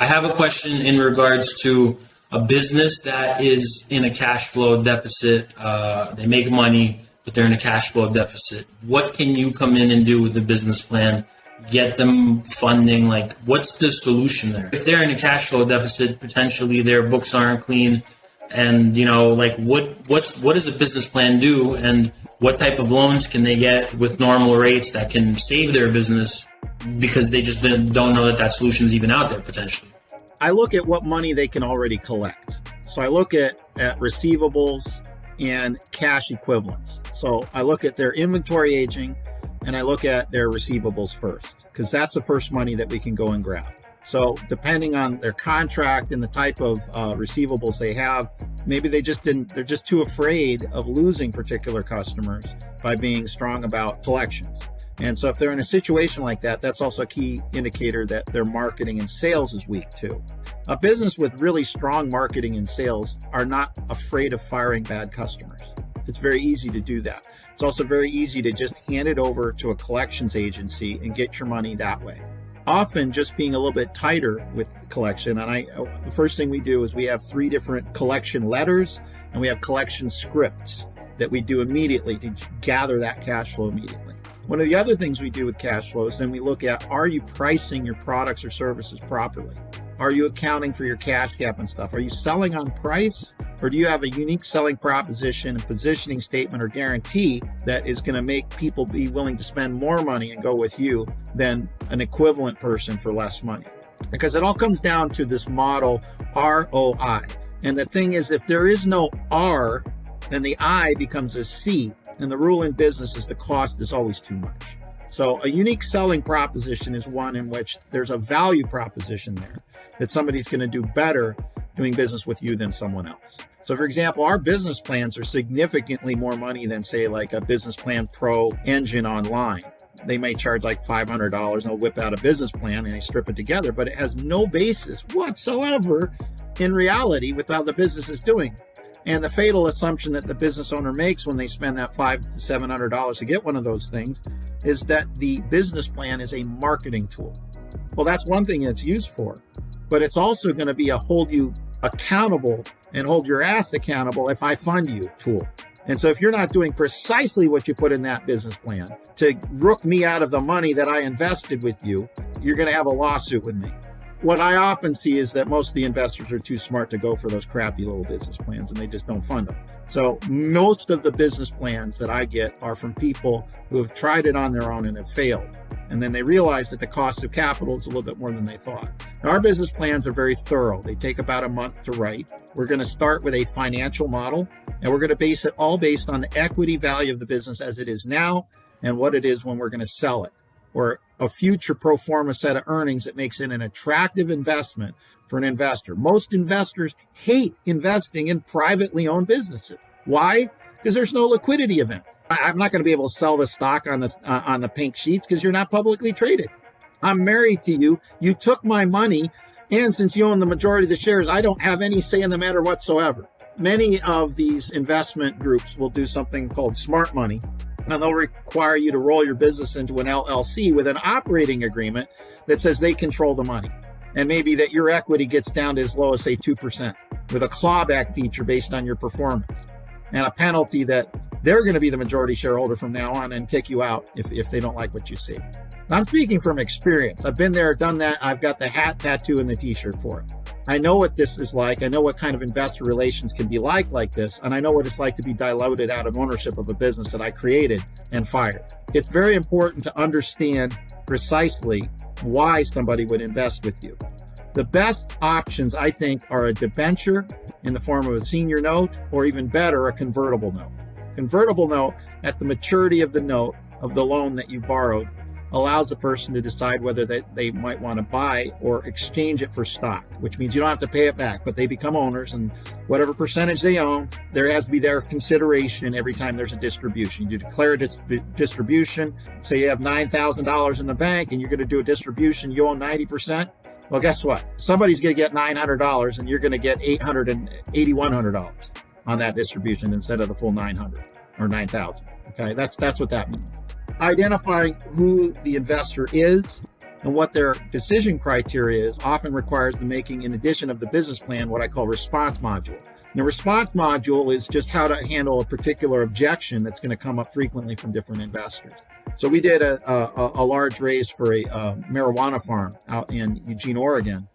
I have a question in regards to a business that is in a cash flow deficit. They make money, but they're in a cash flow deficit. What can you come in and do with the business plan? Get them funding? Like, what's the solution there? If they're in a cash flow deficit, potentially their books aren't clean, and like what does a business plan do, and what type of loans can they get with normal rates that can save their business, because they just don't know that solution is even out there potentially? I look at what money they can already collect. So I look at receivables and cash equivalents. So I look at their inventory aging and I look at their receivables first, because that's the first money that we can go and grab. So depending on their contract and the type of receivables they have, maybe they're just too afraid of losing particular customers by being strong about collections. And so if they're in a situation like that, that's also a key indicator that their marketing and sales is weak too. A business with really strong marketing and sales are not afraid of firing bad customers. It's very easy to do that. It's also very easy to just hand it over to a collections agency and get your money that way. Often just being a little bit tighter with collection. And the first thing we do is we have 3 different collection letters and we have collection scripts that we do immediately to gather that cash flow immediately. One of the other things we do with cash flow is then we look at, are you pricing your products or services properly? Are you accounting for your cash gap and stuff? Are you selling on price, or do you have a unique selling proposition, a positioning statement, or guarantee that is going to make people be willing to spend more money and go with you than an equivalent person for less money? Because it all comes down to this model, ROI. And the thing is, if there is no R, then the I becomes a C. And the rule in business is the cost is always too much. So a unique selling proposition is one in which there's a value proposition there that somebody's going to do better doing business with you than someone else. So for example, our business plans are significantly more money than, say, like a Business Plan Pro engine online. They may charge like $500 and they'll whip out a business plan and they strip it together, but it has no basis whatsoever in reality with how the business is doing. And the fatal assumption that the business owner makes when they spend that $500 to $700 to get one of those things is that the business plan is a marketing tool. Well, that's one thing it's used for, but it's also going to be a hold you accountable and hold your ass accountable if I fund you tool. And so if you're not doing precisely what you put in that business plan to rook me out of the money that I invested with you, you're going to have a lawsuit with me. What I often see is that most of the investors are too smart to go for those crappy little business plans and they just don't fund them. So most of the business plans that I get are from people who have tried it on their own and have failed. And then they realize that the cost of capital is a little bit more than they thought. Now, our business plans are very thorough. They take about a month to write. We're going to start with a financial model, and we're going to base it all based on the equity value of the business as it is now and what it is when we're going to sell it, or a future pro forma set of earnings that makes it an attractive investment for an investor. Most investors hate investing in privately owned businesses. Why? Because there's no liquidity event. I'm not going to be able to sell the stock on the pink sheets because you're not publicly traded. I'm married to you. You took my money, and since you own the majority of the shares, I don't have any say in the matter whatsoever. Many of these investment groups will do something called smart money, and they'll require you to roll your business into an LLC with an operating agreement that says they control the money. And maybe that your equity gets down to as low as, say, 2% with a clawback feature based on your performance and a penalty that they're going to be the majority shareholder from now on and kick you out if they don't like what you see. I'm speaking from experience. I've been there, done that. I've got the hat, tattoo, and the t-shirt for it. I know what this is like. I know what kind of investor relations can be like this. And I know what it's like to be diluted out of ownership of a business that I created and fired. It's very important to understand precisely why somebody would invest with you. The best options, I think, are a debenture in the form of a senior note, or even better, a convertible note. Convertible note at the maturity of the note of the loan that you borrowed allows a person to decide whether they might want to buy or exchange it for stock, which means you don't have to pay it back, but they become owners, and whatever percentage they own, there has to be their consideration every time there's a distribution. You declare a distribution, say you have $9,000 in the bank and you're going to do a distribution, you own 90%. Well, guess what? Somebody's going to get $900 and you're going to get $881 on that distribution instead of the full 900 or 9,000. Okay, that's what that means. Identifying who the investor is And what their decision criteria is often requires the making, in addition of the business plan, what I call response module. And the response module is just how to handle a particular objection that's going to come up frequently from different investors. So we did a large raise for a marijuana farm out in Eugene, Oregon.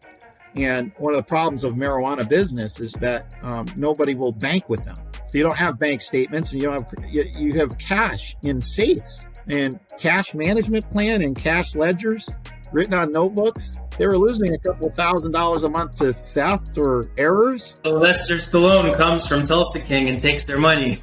And one of the problems of marijuana business is that nobody will bank with them. So you don't have bank statements, and you have cash in safes and cash management plan and cash ledgers written on notebooks. They were losing a couple $1,000s a month to theft or errors. Sylvester Stallone comes from Tulsa King and takes their money.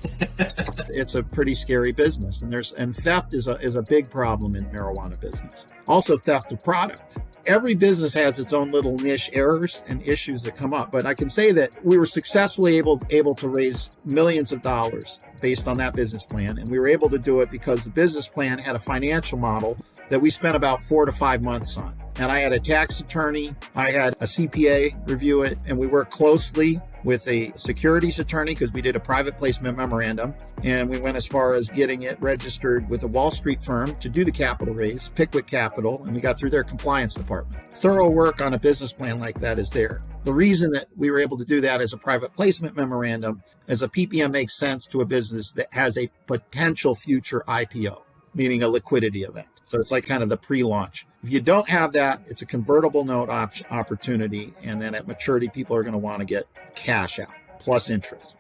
It's a pretty scary business, and theft is a big problem in marijuana business. Also, theft of product. Every business has its own little niche errors and issues that come up, but I can say that we were successfully able to raise millions of dollars based on that business plan, and we were able to do it because the business plan had a financial model that we spent about 4 to 5 months on. And I had a tax attorney, I had a CPA review it, and we worked closely with a securities attorney because we did a private placement memorandum. And we went as far as getting it registered with a Wall Street firm to do the capital raise, Pickwick Capital, and we got through their compliance department. Thorough work on a business plan like that is there. The reason that we were able to do that as a private placement memorandum is a PPM makes sense to a business that has a potential future IPO, meaning a liquidity event. So it's like kind of the pre-launch. If you don't have that, it's a convertible note opportunity. And then at maturity, people are going to want to get cash out plus interest.